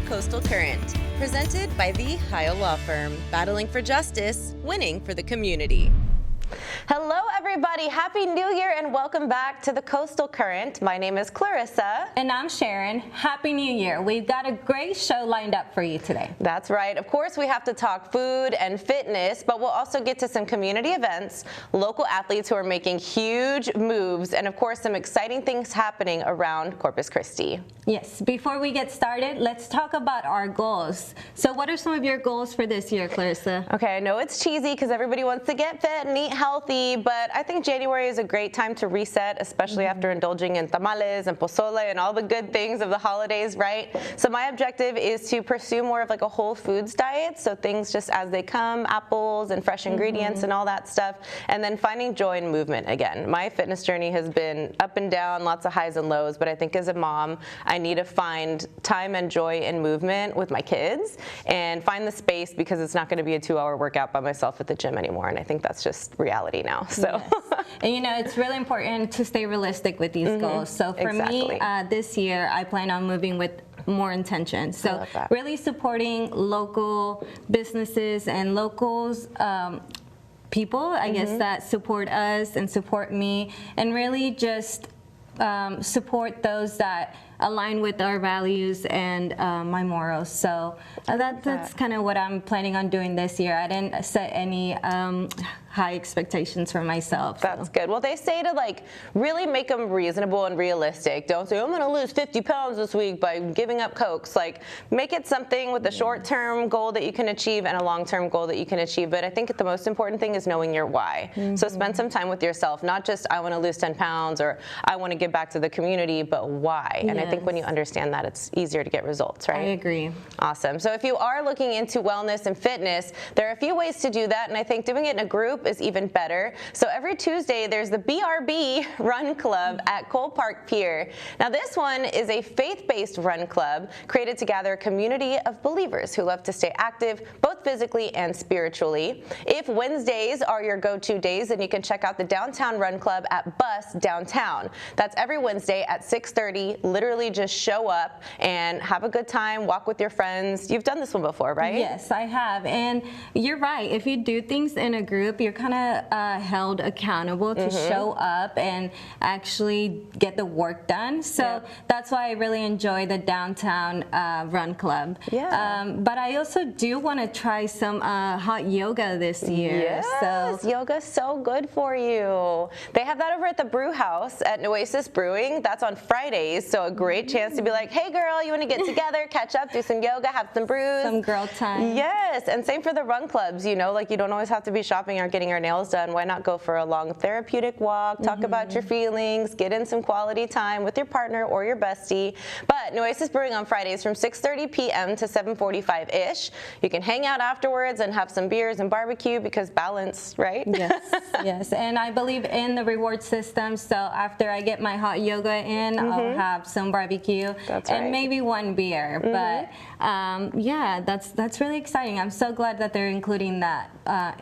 Coastal Current, presented by the Heil Law Firm, battling for justice, winning for the community. Hello, everybody. Happy New Year and welcome back to the Coastal Current. My name is Clarissa. And I'm Sharon. Happy New Year. We've got a great show lined up for you today. That's right. Of course, we have to talk food and fitness, but we'll also get to some community events, local athletes who are making huge moves, and of course, some exciting things happening around Corpus Christi. Yes. Before we get started, let's talk about our goals. So what are some of your goals for this year, Clarissa? Okay, I know it's cheesy because everybody wants to get fit and eat healthy, but I think January is a great time to reset, especially after indulging in tamales and pozole and all the good things of the holidays, right? So my objective is to pursue more of like a whole foods diet, so things just as they come, apples and fresh ingredients and all that stuff, and then finding joy in movement again. My fitness journey has been up and down, lots of highs and lows, but I think as a mom, I need to find time and joy in movement with my kids and find the space because it's not going to be a 2-hour workout by myself at the gym anymore, and I think that's just reality now. So, yes. And you know, it's really important to stay realistic with these goals. So for me, this year, I plan on moving with more intention. So really supporting local businesses and locals, people, I guess, that support us and support me, and really just support those that align with our values and my morals. So that's kind of what I'm planning on doing this year. I didn't set any high expectations for myself. That's good. Well, they say to like really make them reasonable and realistic. Don't say, I'm going to lose 50 pounds this week by giving up Cokes. Like make it something with a short-term goal that you can achieve and a long-term goal that you can achieve. But I think the most important thing is knowing your why. So spend some time with yourself, not just I want to lose 10 pounds or I want to give back to the community, but why? And I think when you understand that, it's easier to get results, right? I agree. Awesome. So if you are looking into wellness and fitness, there are a few ways to do that, and I think doing it in a group is even better. So every Tuesday, there's the BRB Run Club at Cole Park Pier. Now this one is a faith-based run club created to gather a community of believers who love to stay active, both physically and spiritually. If Wednesdays are your go-to days, then you can check out the Downtown Run Club at Bus Downtown. That's every Wednesday at 6:30. Literally just show up and have a good time, walk with your friends. You've done this one before, right? Yes, I have. And you're right. If you do things in a group, you're kind of held accountable to show up and actually get the work done. So that's why I really enjoy the Downtown Run Club. But I also do want to try some hot yoga this year. Yes, yoga's so good for you. They have that over at the Brew House at Nueces Brewing. That's on Fridays, so a great chance to be like, hey girl, you want to get together, catch up, do some yoga, have some brews. Some girl time. Yes, and same for the run clubs, you know, like you don't always have to be shopping or getting your nails done. Why not go for a long therapeutic walk, talk about your feelings, get in some quality time with your partner or your bestie. But Nueces Brewing on Fridays from 6:30 p.m. to 7:45-ish. You can hang out afterwards and have some beers and barbecue because balance, right? Yes, yes. And I believe in the reward system, so after I get my hot yoga in, I'll have some barbecue and maybe one beer. But yeah, that's really exciting. I'm so glad that they're including that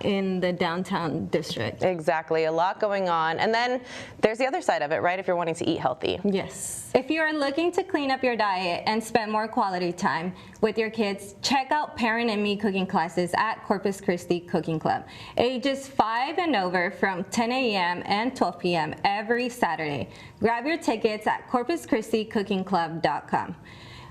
in the downtown district. Exactly, a lot going on. And then there's the other side of it, right? If you're wanting to eat healthy. Yes. If you are looking to clean up your diet and spend more quality time with your kids, check out Parent and Me cooking classes at Corpus Christi Cooking Club. Ages 5 and over from 10 a.m. and 12 p.m. every Saturday. Grab your tickets at corpuschristicookingclub.com.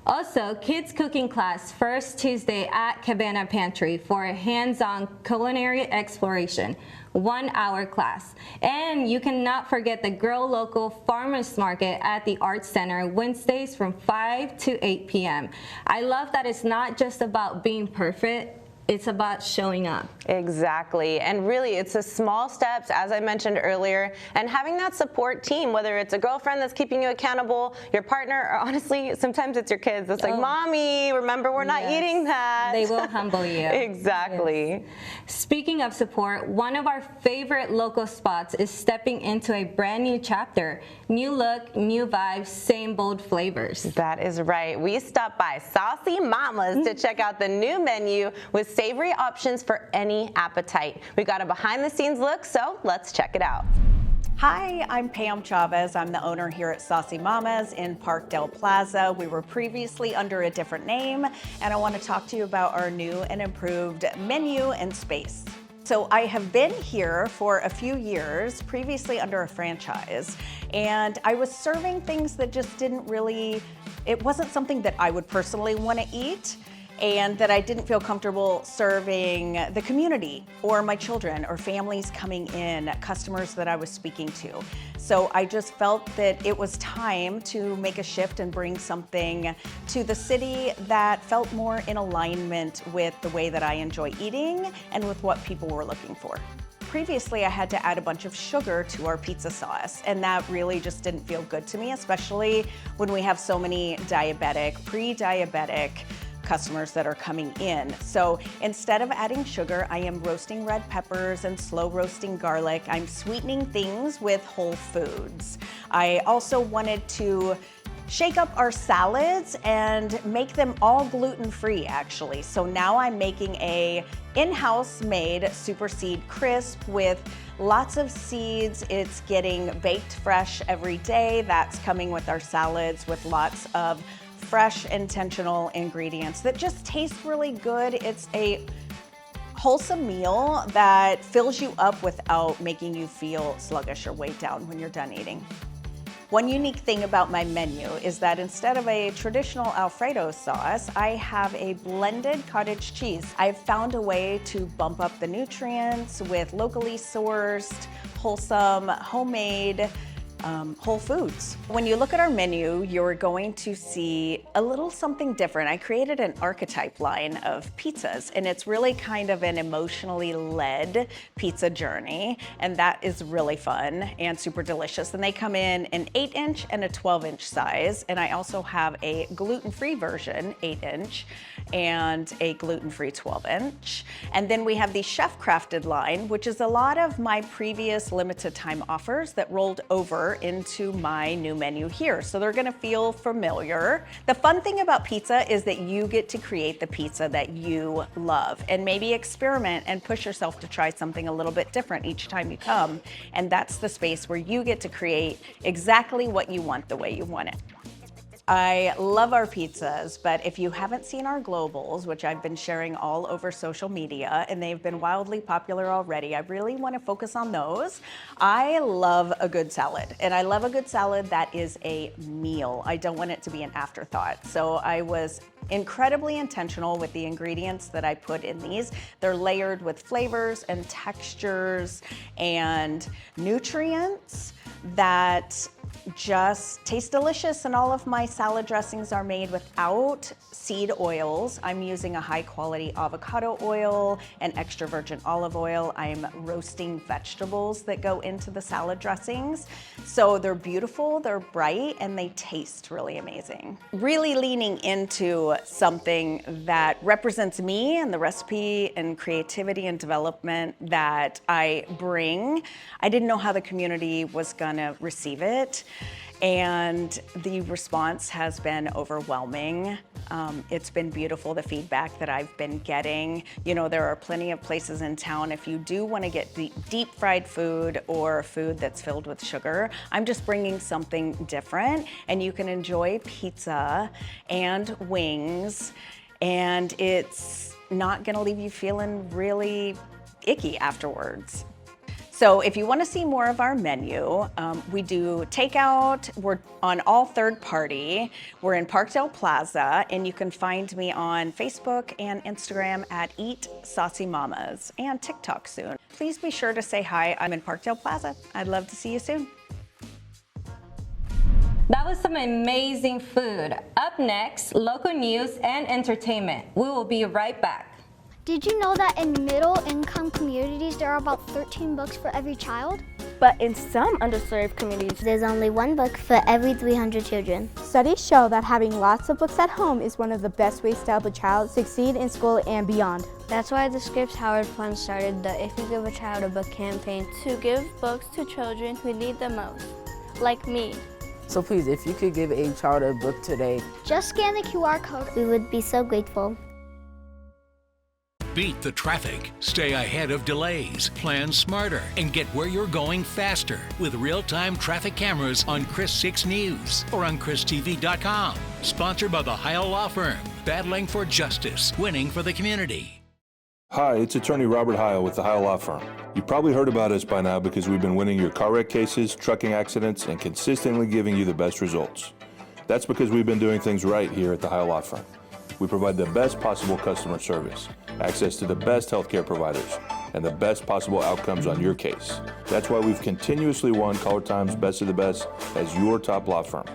Also, kids cooking class first Tuesday at Cabana Pantry for a hands-on culinary exploration, 1-hour class. And you cannot forget the Grow Local Farmers Market at the Arts Center Wednesdays from 5 to 8 p.m. I love that it's not just about being perfect. It's about showing up. Exactly. And really, it's the small steps, as I mentioned earlier, and having that support team, whether it's a girlfriend that's keeping you accountable, your partner, or honestly, sometimes it's your kids. It's like, Mommy, remember, we're not eating that. They will humble you. Exactly. Yes. Speaking of support, one of our favorite local spots is stepping into a brand new chapter. New look, new vibes, same bold flavors. That is right. We stopped by Saucy Mama's to check out the new menu with savory options for any appetite. We got a behind the scenes look, so let's check it out. Hi, I'm Pam Chavez. I'm the owner here at Saucy Mamas in Park Del Plaza. We were previously under a different name, and I want to talk to you about our new and improved menu and space. So I have been here for a few years, previously under a franchise, and I was serving things that just didn't really, it wasn't something that I would personally want to eat, and that I didn't feel comfortable serving the community or my children or families coming in, customers that I was speaking to. So I just felt that it was time to make a shift and bring something to the city that felt more in alignment with the way that I enjoy eating and with what people were looking for. Previously, I had to add a bunch of sugar to our pizza sauce, and that really just didn't feel good to me, especially when we have so many diabetic, pre-diabetic customers that are coming in. So instead of adding sugar, I am roasting red peppers and slow roasting garlic. I'm sweetening things with whole foods. I also wanted to shake up our salads and make them all gluten-free, actually. So now I'm making a in-house made Super Seed Crisp with lots of seeds. It's getting baked fresh every day. That's coming with our salads with lots of fresh, intentional ingredients that just taste really good. It's a wholesome meal that fills you up without making you feel sluggish or weighed down when you're done eating. One unique thing about my menu is that instead of a traditional Alfredo sauce, I have a blended cottage cheese. I've found a way to bump up the nutrients with locally sourced, wholesome, homemade, whole foods. When you look at our menu, you're going to see a little something different. I created an archetype line of pizzas, and it's really kind of an emotionally led pizza journey, and that is really fun and super delicious. And they come in an 8-inch and a 12-inch size, and I also have a gluten-free version, 8-inch, and a gluten-free 12-inch. And then we have the chef-crafted line, which is a lot of my previous limited time offers that rolled over into my new menu here. So they're gonna feel familiar. The fun thing about pizza is that you get to create the pizza that you love and maybe experiment and push yourself to try something a little bit different each time you come. And that's the space where you get to create exactly what you want the way you want it. I love our pizzas, but if you haven't seen our globals, which I've been sharing all over social media, and they've been wildly popular already, I really want to focus on those. I love a good salad, and I love a good salad that is a meal. I don't want it to be an afterthought. So I was incredibly intentional with the ingredients that I put in these. They're layered with flavors and textures and nutrients that just taste delicious, and all of my salad dressings are made without seed oils. I'm using a high quality avocado oil and extra virgin olive oil. I'm roasting vegetables that go into the salad dressings. So they're beautiful, they're bright, and they taste really amazing. Really leaning into something that represents me and the recipe and creativity and development that I bring. I didn't know how the community was gonna receive it, and the response has been overwhelming. It's been beautiful, the feedback that I've been getting. You know, there are plenty of places in town if you do want to get deep fried food or food that's filled with sugar. I'm just bringing something different, and you can enjoy pizza and wings, and it's not gonna leave you feeling really icky afterwards. So if you want to see more of our menu, we do takeout. We're on all third party. We're in Park Del Plaza, and you can find me on Facebook and Instagram at Eat Saucy Mamas, and TikTok soon. Please be sure to say hi. I'm in Park Del Plaza. I'd love to see you soon. That was some amazing food. Up next, local news and entertainment. We will be right back. Did you know that in middle-income communities, there are about 13 books for every child? But in some underserved communities, There's only one book for every 300 children. studies show that having lots of books at home is one of the best ways to help a child succeed in school and beyond. That's why the Scripps Howard Fund started the If You Give a Child a Book campaign to give books to children who need them most, like me. So please, if you could give a child a book today. Just scan the QR code. We would be so grateful. Beat the traffic, stay ahead of delays, plan smarter, and get where you're going faster with real-time traffic cameras on Chris 6 News or on ChrisTV.com. Sponsored by the Heil Law Firm, battling for justice, winning for the community. Hi, it's attorney Robert Heil with the Heil Law Firm. You probably heard about us by now because we've been winning your car wreck cases, trucking accidents, and consistently giving you the best results. That's because we've been doing things right here at the Heil Law Firm. We provide the best possible customer service, access to the best healthcare providers, and the best possible outcomes on your case. That's why we've continuously won Caller Time's Best of the Best as your top law firm.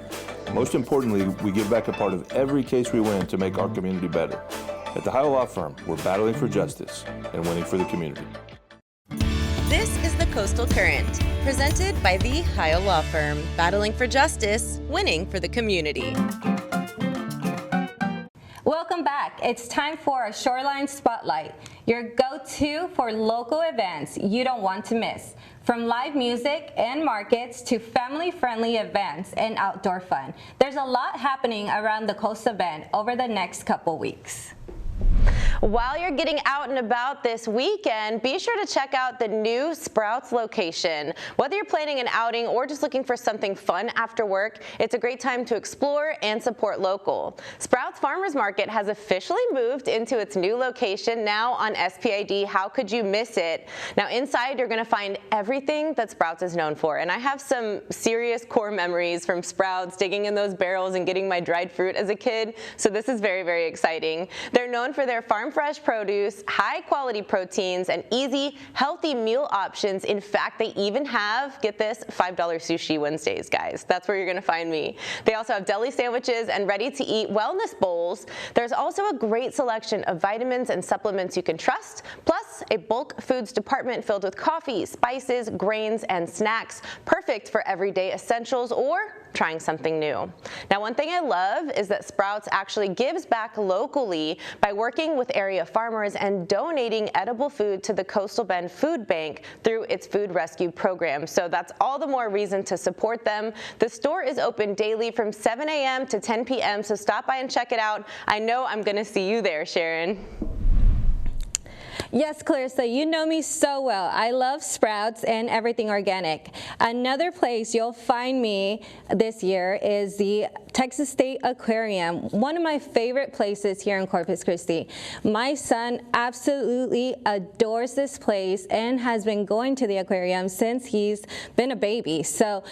Most importantly, we give back a part of every case we win to make our community better. At the Heil Law Firm, we're battling for justice and winning for the community. This is the Coastal Current, presented by the Heil Law Firm, battling for justice, winning for the community. Welcome back. It's time for a Shoreline Spotlight, your go-to for local events you don't want to miss. From live music and markets to family-friendly events and outdoor fun, there's a lot happening around the Coastal Bend over the next couple weeks. While you're getting out and about this weekend, be sure to check out the new Sprouts location. Whether you're planning an outing or just looking for something fun after work, it's a great time to explore and support local. Sprouts Farmers Market has officially moved into its new location now on SPID. How could you miss it? Now inside you're going to find everything that Sprouts is known for, and I have some serious core memories from Sprouts, digging in those barrels and getting my dried fruit as a kid, so this is very, very exciting. They're known for their farm fresh produce, high quality proteins, and easy, healthy meal options. In fact, they even have, get this, $5 Sushi Wednesdays, guys. That's where you're gonna find me. They also have deli sandwiches and ready to eat wellness bowls. There's also a great selection of vitamins and supplements you can trust, plus a bulk foods department filled with coffee, spices, grains, and snacks, perfect for everyday essentials or trying something new. Now, one thing I love is that Sprouts actually gives back locally by working with area farmers and donating edible food to the Coastal Bend Food Bank through its food rescue program. So that's all the more reason to support them. The store is open daily from 7 a.m. to 10 p.m. So stop by and check it out. I know I'm gonna see you there, Sharon. Yes, Clarissa, you know me so well. I love Sprouts and everything organic. Another place you'll find me this year is the Texas State Aquarium, one of my favorite places here in Corpus Christi. My son absolutely adores this place and has been going to the aquarium since he's been a baby. So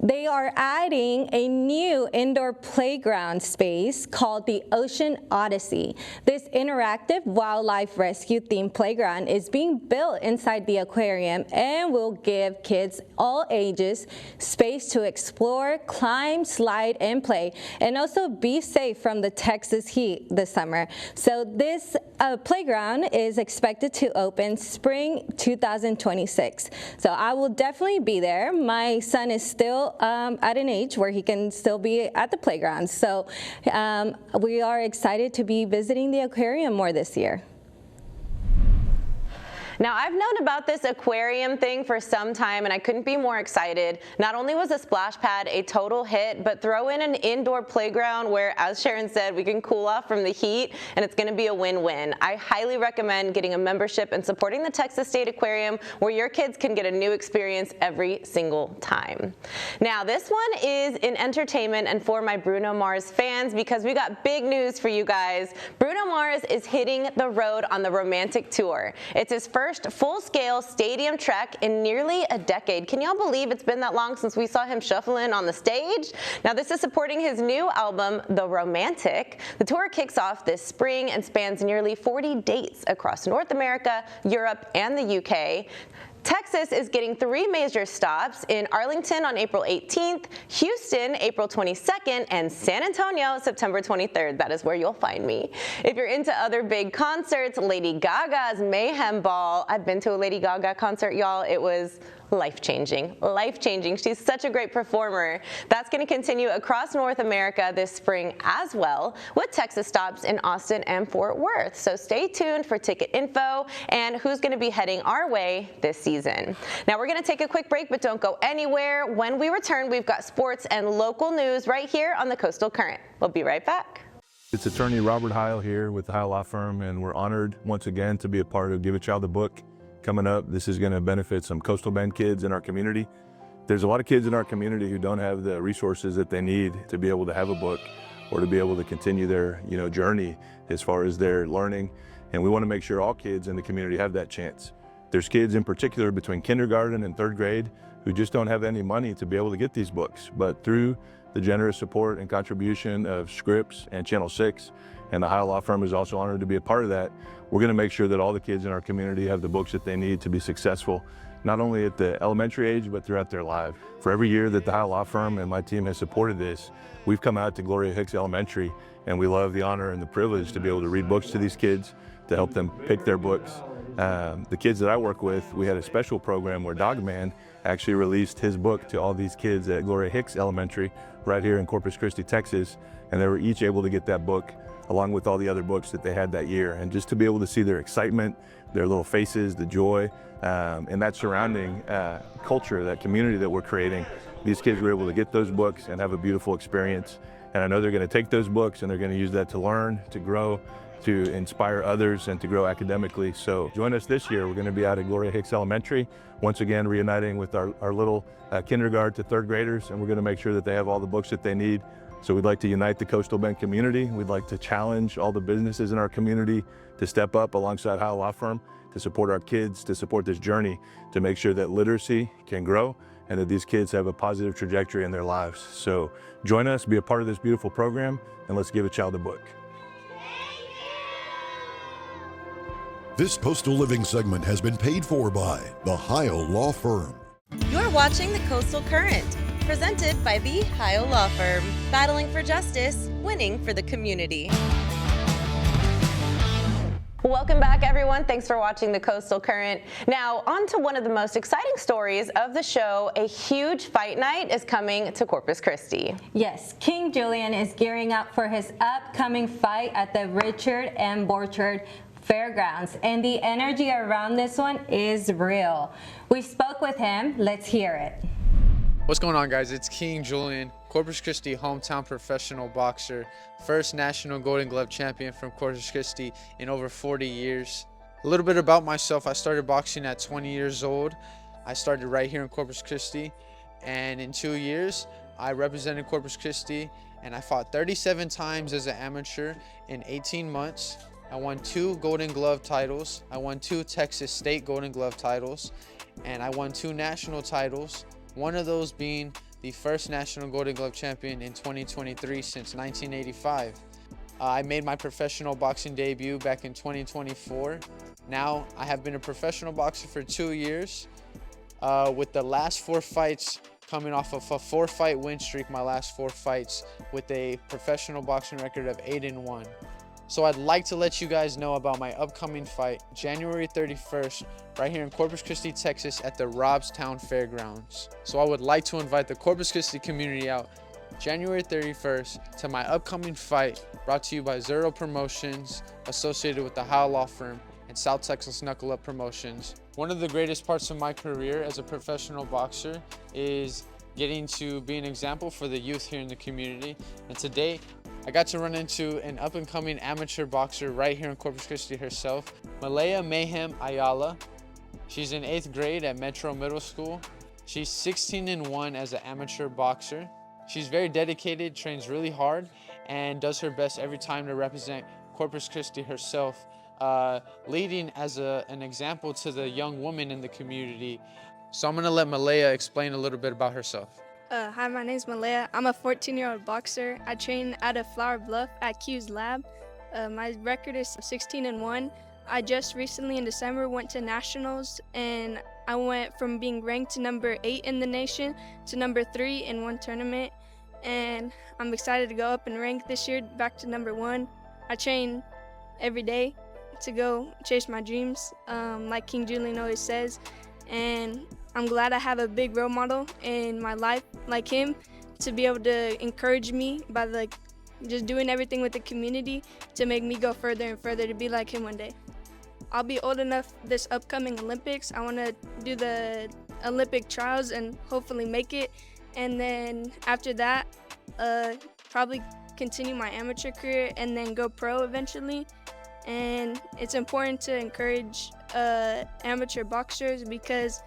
they are adding a new indoor playground space called the Ocean Odyssey. This interactive wildlife rescue themed playground is being built inside the aquarium and will give kids all ages space to explore, climb, slide, and play, and also be safe from the Texas heat this summer. So this playground is expected to open spring 2026. So I will definitely be there. My son is still at an age where he can still be at the playground. So we are excited to be visiting the aquarium more this year. Now, I've known about this aquarium thing for some time, and I couldn't be more excited. Not only was the splash pad a total hit, but throw in an indoor playground where, as Sharon said, we can cool off from the heat, and it's going to be a win-win. I highly recommend getting a membership and supporting the Texas State Aquarium, where your kids can get a new experience every single time. Now, this one is in entertainment and for my Bruno Mars fans, because we got big news for you guys. Bruno Mars is hitting the road on the Romantic Tour. It's his first full-scale stadium trek in nearly a decade. Can y'all believe it's been that long since we saw him shuffling on the stage? Now, this is supporting his new album, The Romantic. The tour kicks off this spring and spans nearly 40 dates across North America, Europe, and the UK. Texas is getting 3 major stops in Arlington on April 18th, Houston April 22nd, and San Antonio September 23rd. That is where you'll find me. If you're into other big concerts, Lady Gaga's Mayhem Ball. I've been to a Lady Gaga concert, y'all. It was life-changing, life-changing. She's such a great performer. That's going to continue across North America this spring as well, with Texas stops in Austin and Fort Worth. So stay tuned for ticket info and who's going to be heading our way this season. Now we're going to take a quick break, but don't go anywhere. When we return, we've got sports and local news right here on the Coastal Current. We'll be right back. It's attorney Robert Heil here with the Heil Law Firm, and we're honored once again to be a part of Give a Child a Book coming up. This is going to benefit some Coastal Bend kids in our community. There's a lot of kids in our community who don't have the resources that they need to be able to have a book or to be able to continue their journey as far as their learning, and we want to make sure all kids in the community have that chance. There's kids in particular between kindergarten and third grade who just don't have any money to be able to get these books, but through the generous support and contribution of Scripps and Channel 6, and the Heil Law Firm is also honored to be a part of that. We're going to make sure that all the kids in our community have the books that they need to be successful, not only at the elementary age, but throughout their life. For every year that the Heil Law Firm and my team has supported this, we've come out to Gloria Hicks Elementary, and we love the honor and the privilege to be able to read books to these kids, to help them pick their books. The kids that I work with, we had a special program where Dogman actually released his book to all these kids at Gloria Hicks Elementary right here in Corpus Christi, Texas, and they were each able to get that book along with all the other books that they had that year. And just to be able to see their excitement, their little faces, the joy, and that surrounding culture, that community that we're creating, these kids were able to get those books and have a beautiful experience. And I know they're going to take those books and they're going to use that to learn, to grow, to inspire others, and to grow academically. So join us this year. We're going to be out at Gloria Hicks Elementary, once again reuniting with our little kindergarten to third graders, and we're going to make sure that they have all the books that they need. So we'd like to unite the Coastal Bend community. We'd like to challenge all the businesses in our community to step up alongside Heil Law Firm, to support our kids, to support this journey, to make sure that literacy can grow and that these kids have a positive trajectory in their lives. So join us, be a part of this beautiful program, and let's give a child a book. This Coastal Living segment has been paid for by the Heil Law Firm. You're watching The Coastal Current, presented by the Heil Law Firm, battling for justice, winning for the community. Welcome back, everyone. Thanks for watching the Coastal Current. Now, on to one of the most exciting stories of the show. A huge fight night is coming to Corpus Christi. Yes, King Julian is gearing up for his upcoming fight at the Richard M. Borchard Fairgrounds, and the energy around this one is real. We spoke with him. Let's hear it. What's going on, guys? It's King Julian, Corpus Christi hometown professional boxer, first national Golden Glove champion from Corpus Christi in over 40 years. A little bit about myself: I started boxing at 20 years old. I started right here in Corpus Christi, and in 2 years I represented Corpus Christi, and I fought 37 times as an amateur in 18 months. I won 2 Golden Glove titles. I won 2 Texas State Golden Glove titles, and I won 2 national titles, one of those being the first national Golden Glove champion in 2023 since 1985. I made my professional boxing debut back in 2024. Now I have been a professional boxer for 2 years, with the last 4 fights coming off of a 4-fight win streak, my last 4 fights, with a professional boxing record of 8-1. So I'd like to let you guys know about my upcoming fight, January 31st, right here in Corpus Christi, Texas at the Robstown Fairgrounds. So I would like to invite the Corpus Christi community out January 31st to my upcoming fight, brought to you by Zero Promotions, associated with the Heil Law Firm and South Texas Knuckle Up Promotions. One of the greatest parts of my career as a professional boxer is getting to be an example for the youth here in the community. And today, I got to run into an up-and-coming amateur boxer right here in Corpus Christi herself, Malaya Mayhem Ayala. She's in 8th grade at Metro Middle School. She's 16-1 as an amateur boxer. She's very dedicated, trains really hard, and does her best every time to represent Corpus Christi herself, leading as an example to the young women in the community. So I'm gonna let Malaya explain a little bit about herself. Hi, my name's Malaya. I'm a 14-year-old boxer. I train out of Flower Bluff at Q's Lab. My record is 16-1. I just recently in December went to nationals, and I went from being ranked to number 8 in the nation to number 3 in one tournament. And I'm excited to go up in rank this year, back to number 1. I train every day to go chase my dreams, like King Julian always says. And I'm glad I have a big role model in my life like him to be able to encourage me by just doing everything with the community to make me go further and further to be like him one day. I'll be old enough this upcoming Olympics. I want to do the Olympic trials and hopefully make it. And then after that, probably continue my amateur career and then go pro eventually. And it's important to encourage amateur boxers because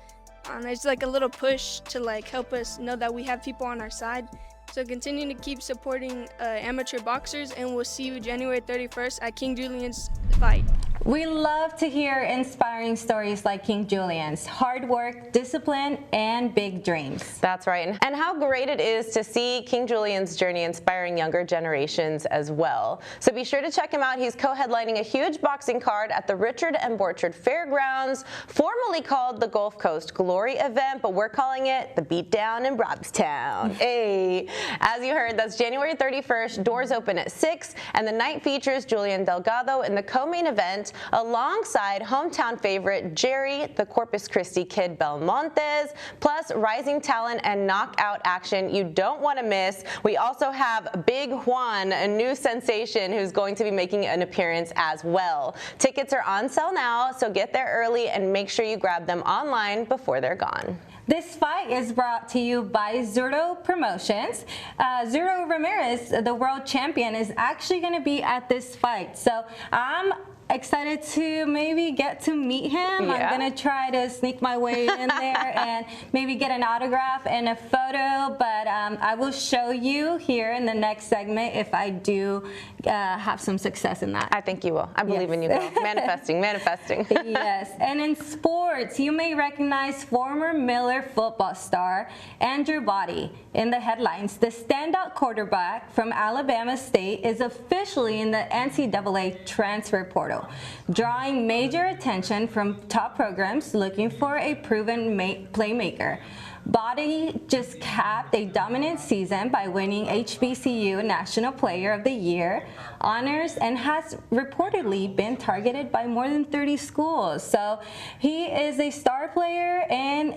it's like a little push to like help us know that we have people on our side. So continue to keep supporting amateur boxers, and we'll see you January 31st at King Julian's fight. We love to hear inspiring stories like King Julian's. Hard work, discipline, and big dreams. That's right. And how great it is to see King Julian's journey inspiring younger generations as well. So be sure to check him out. He's co-headlining a huge boxing card at the Richard M. Borchard Fairgrounds, formerly called the Gulf Coast Glory event, but we're calling it the Beatdown in Robstown. Hey, as you heard, that's January 31st. Doors open at 6, and the night features Julian Delgado in the co-main event, alongside hometown favorite Jerry the Corpus Christi Kid Belmontes, plus rising talent and knockout action you don't want to miss. We also have Big Juan, a new sensation who's going to be making an appearance as well. Tickets are on sale now, so get there early and make sure you grab them online before they're gone. This fight is brought to you by Zurdo Promotions. Zurdo Ramirez, the world champion, is actually going to be at this fight. So I'm excited to maybe get to meet him. Yeah. I'm going to try to sneak my way in there and maybe get an autograph and a photo, but I will show you here in the next segment if I do have some success in that. I think you will. I believe in you, though. Manifesting, manifesting. Yes. And in sports, you may recognize former Miller football star Andrew Body in the headlines. The standout quarterback from Alabama State is officially in the NCAA transfer portal, drawing major attention from top programs looking for a proven playmaker. Body just capped a dominant season by winning HBCU National Player of the Year honors and has reportedly been targeted by more than 30 schools. So he is a star player and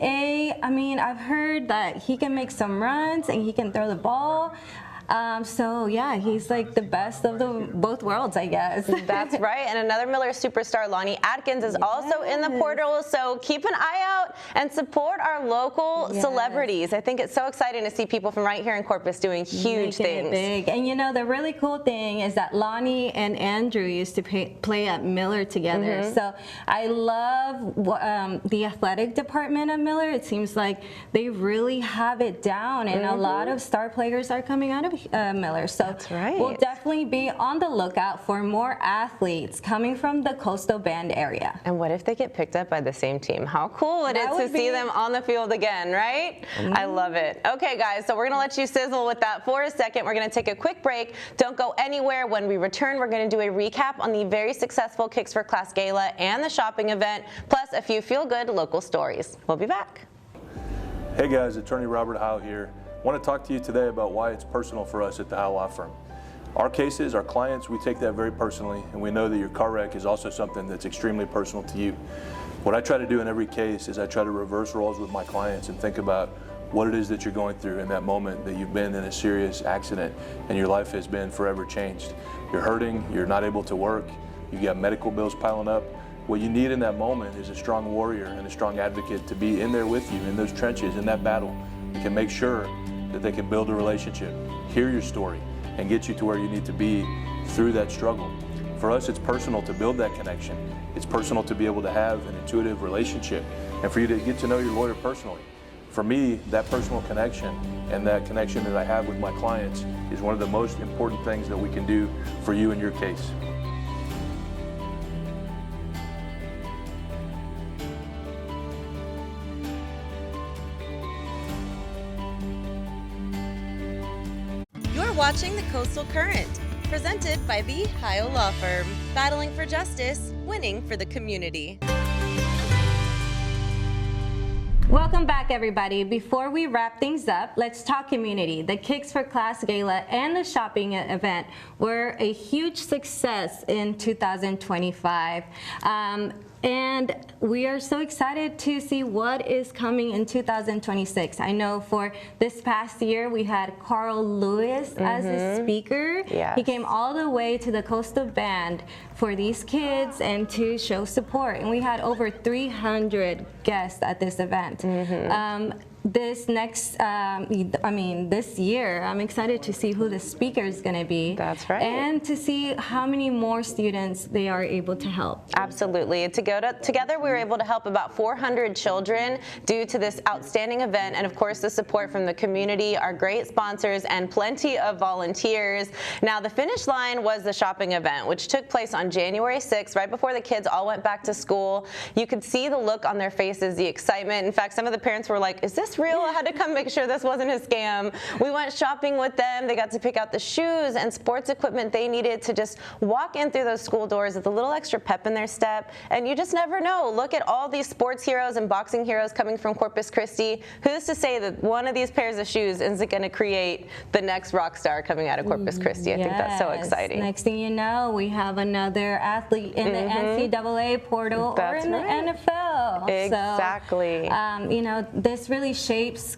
I've heard that he can make some runs and he can throw the ball. So yeah, he's like the best of both worlds, I guess. That's right. And another Miller superstar, Lonnie Atkins, is also in the portal. So keep an eye out and support our local celebrities. I think it's so exciting to see people from right here in Corpus doing huge things. Big. And you know, the really cool thing is that Lonnie and Andrew used to play at Miller together. So I love the athletic department of Miller. It seems like they really have it down, and a lot of star players are coming out of Miller. So that's right. We'll definitely be on the lookout for more athletes coming from the Coastal Bend area. And what if they get picked up by the same team? How cool it is to see them on the field again, right? I love it. Okay, guys, so we're going to let you sizzle with that for a second. We're going to take a quick break. Don't go anywhere. When we return, we're going to do a recap on the very successful Kicks for Class Gala and the shopping event, plus a few feel-good local stories. We'll be back. Hey guys, Attorney Robert Heil here. I want to talk to you today about why it's personal for us at the Heil Law Firm. Our cases, our clients, we take that very personally, and we know that your car wreck is also something that's extremely personal to you. What I try to do in every case is I try to reverse roles with my clients and think about what it is that you're going through in that moment that you've been in a serious accident and your life has been forever changed. You're hurting, you're not able to work, you've got medical bills piling up. What you need in that moment is a strong warrior and a strong advocate to be in there with you in those trenches, in that battle. You can make sure that they can build a relationship, hear your story, and get you to where you need to be through that struggle. For us, it's personal to build that connection. It's personal to be able to have an intuitive relationship and for you to get to know your lawyer personally. For me, that personal connection and that connection that I have with my clients is one of the most important things that we can do for you in your case. Watching the Coastal Current, presented by the Heil Law Firm, battling for justice, winning for the community. Welcome back, everybody. Before we wrap things up, let's talk community. The Kicks for Class Gala and the shopping event were a huge success in 2025. And we are so excited to see what is coming in 2026. I know for this past year, we had Carl Lewis as a speaker. Yes. He came all the way to the Coastal Bend for these kids and to show support. And we had over 300 guests at this event. this next, this year, I'm excited to see who the speaker is going to be. That's right. And to see how many more students they are able to help. Absolutely. Together, we were able to help about 400 children due to this outstanding event, and of course, the support from the community, our great sponsors, and plenty of volunteers. Now, the finish line was the shopping event, which took place on January 6th, right before the kids all went back to school. You could see the look on their faces, the excitement. In fact, some of the parents were like, is this real? I had to come make sure this wasn't a scam. We went shopping with them. They got to pick out the shoes and sports equipment they needed to just walk in through those school doors with a little extra pep in their step. And you just never know. Look at all these sports heroes and boxing heroes coming from Corpus Christi. Who's to say that one of these pairs of shoes isn't going to create the next rock star coming out of Corpus Christi? I think that's so exciting. Next thing you know, we have another athlete in the NCAA portal or in the NFL. Exactly. So, this really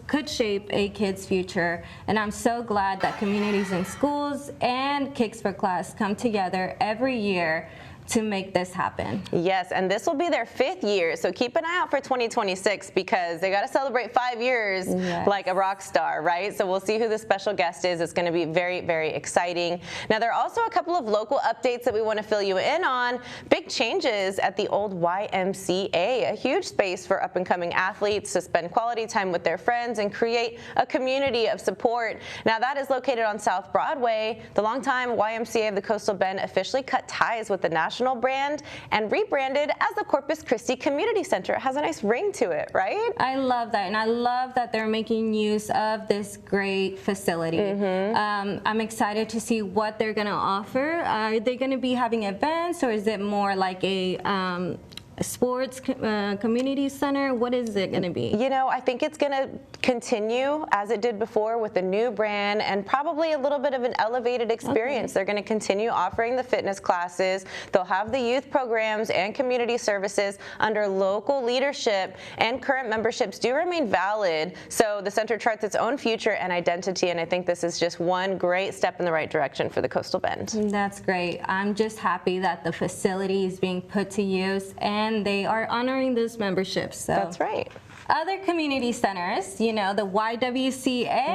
could shape a kid's future, and I'm so glad that communities in schools and Kicks for Class come together every year to make this happen. Yes, and this will be their 5th year, so keep an eye out for 2026 because they got to celebrate 5 years like a rock star, right? So we'll see who the special guest is. It's going to be very, very exciting. Now, there are also a couple of local updates that we want to fill you in on. Big changes at the old YMCA, a huge space for up-and-coming athletes to spend quality time with their friends and create a community of support. Now, that is located on South Broadway. The longtime YMCA of the Coastal Bend officially cut ties with the national brand and rebranded as the Corpus Christi Community Center. It has a nice ring to it, right? I love that, and I love that they're making use of this great facility. I'm excited to see what they're going to offer. Are they going to be having events, or is it more like a sports community center? What is it going to be? I think it's going to continue as it did before with the new brand and probably a little bit of an elevated experience. They're going to continue offering the fitness classes. They'll have the youth programs and community services under local leadership, and current memberships do remain valid. So the center charts its own future and identity, and I think this is just one great step in the right direction for the Coastal Bend. That's great. I'm just happy that the facility is being put to use and they are honoring those memberships. So. That's right. Other community centers, the YWCA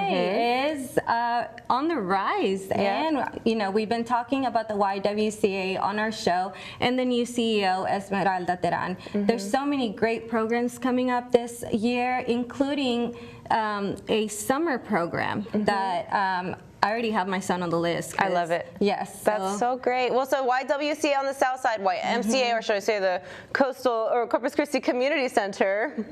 is on the rise. And, we've been talking about the YWCA on our show and the new CEO, Esmeralda Teran. There's so many great programs coming up this year, including a summer program that I already have my son on the list. I love it. Yes. That's so great. Well, so YWCA on the south side, YMCA, or should I say the Coastal or Corpus Christi Community Center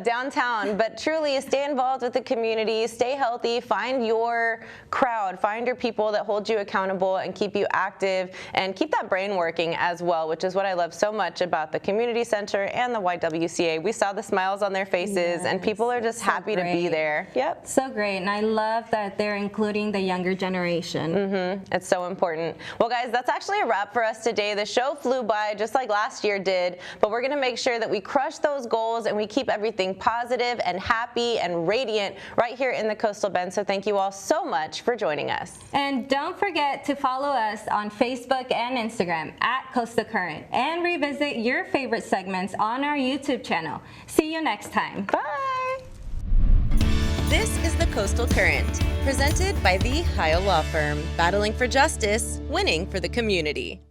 downtown. But truly, stay involved with the community, stay healthy, find your crowd, find your people that hold you accountable and keep you active, and keep that brain working as well, which is what I love so much about the community center and the YWCA. We saw the smiles on their faces, and people are just happy to be there. Yep. So great. And I love that they're including the younger generation. It's so important. Well, guys, that's actually a wrap for us today. The show flew by just like last year did, but we're going to make sure that we crush those goals and we keep everything positive and happy and radiant right here in the Coastal Bend. So thank you all so much for joining us. And don't forget to follow us on Facebook and Instagram at Coastal Current, and revisit your favorite segments on our YouTube channel. See you next time. Bye. This is the Coastal Current, presented by the Heil Law Firm, battling for justice, winning for the community.